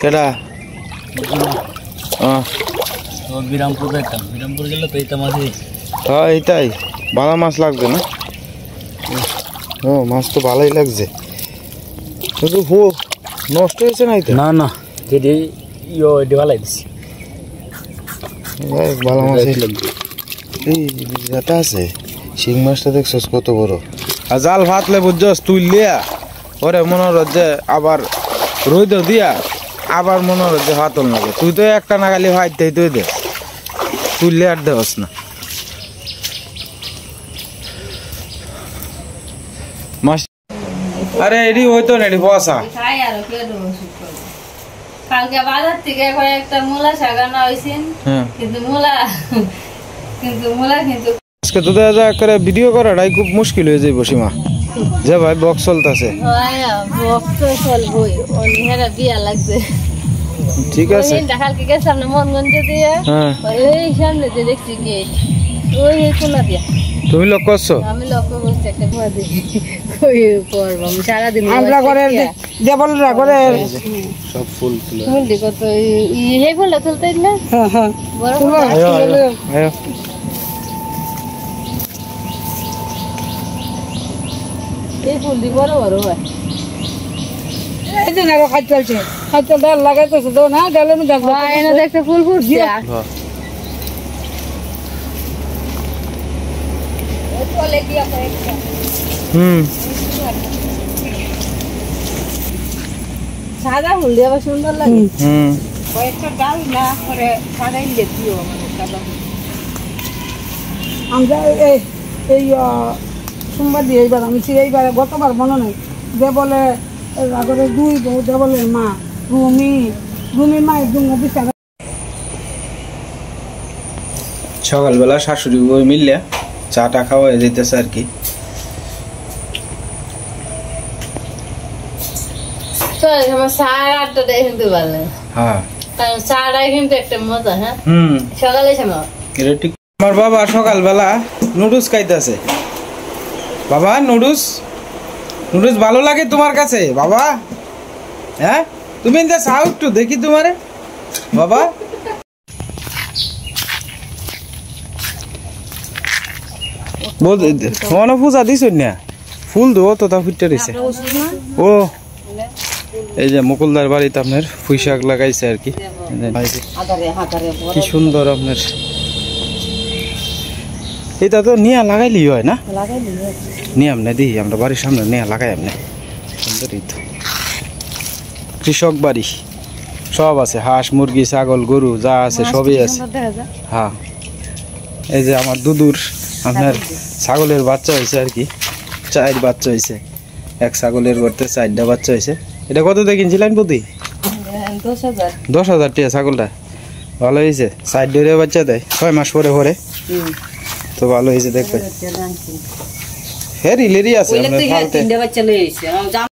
কেডা বিরামপুর যাইতাম, বিরামপুর গেলে তো এইটা মাঝে। হ্যাঁ এইটাই ভালো মাছ লাগবে না? ও মাছ তো ভালোই লাগছে, কিন্তু নষ্ট হয়েছে না? না না, যেটি এটি ভালো দিচ্ছি, ভালো মাছ লাগবে। এই যেটা আছে শিং মাছটা দেখছস কত বড়, আর জাল ফাতলে বুঝছস তুললিয়া ওরে মনে হল যে আবার রইদ দিয়া আবার মনে হল যে হাতল লাগে। তুই তো একটা না খালি ভাইতেই তুই দে, তুললে আর দেবস না মাছ। আরে এডি হইতো না, এডি বসা কালকে বাজার থেকে কয়েকটা মূলা শাক আনা হয়েছে, কিন্তু মূলা কিন্তু আজকে তো দেখা করে ভিডিও করাটাই খুব মুশকিল হয়ে যায় বসিমা, যে ভাই বক্স চলতেছে। বিয়া লাগছে, ঠিক আছে। কালকে গেছিলাম না মনগঞ্জে দিয়ে, এই সামনে যে দেখছি গেট, ওই কোনা দিয়া। তুমি লক্ষ্য করছো? আমি লক্ষ্য করছি একটা ঘর দেখি, আমি সারাদিন আমরা করে দেবলরা করে সব ফুল তুলে ফুল দিক তো এই ফুলটা তুলতে না। বড় এই ফুল দি বড় বড় হয়। এই যে নারো খাই চলছে, খাই চল ডাল লাগাইতেছে তো না, ডালে আমি দেখবো এনে দেখতে ফুল ফুটছে। সাদা ফুল দিয়ে আবার সুন্দর লাগে। কয়েকটা ডাল না করে সাদাই দিও সাদা। আমরা এই সোমবার দিয়ে এইবার আমি এইবার গতবার মনে নেই, যে বলে আগরে দুই বউ দেবলের মা রুমির মা একদম অফিস। সকালবেলা শাশুড়ি বই মিললে চাটা খাওয়া যেতেছে আর কি। আমার বাবা সকালবেলা নুডলস খাইতেছে। বাবা নুডলস ভালো লাগে তোমার কাছে বাবা? হ্যাঁ তুমি চাও একটু দেখি তোমারে বাবা। পূজা দিছ না ফুল দো তো তা ফুটে রয়েছে। ও এই যে মুকুলদার বাড়িতে আপনার পুঁই শাক লাগাইছে আর কি, কি সুন্দর আপনার। এটা তো নিয়া লাগাইলি হয় না? নিয়াম না দিই আমরা বাড়ির সামনে নিয়া লাগাই এমনি সুন্দরই তো। কৃষক বাড়ি সব আছে, হাঁস মুরগি ছাগল গরু যা আছে সবই আছে। হ্যাঁ এই যে আমার দুদুর আপনার ছাগলের বাচ্চা হয়েছে আর কি, 4 বাচ্চা হয়েছে। এক ছাগলের করতে 4টা বাচ্চা হয়েছে। এটা কত দিয়ে কিনছিলেন প্রতি? 10,000 টাকা ছাগলটা। ভালো হয়েছে, 4 ডেরে বাচ্চা দেয় 6 মাস পরে পরে, তো ভালো হয়েছে দেখবে। হ্যাঁ রিলেরই আছে।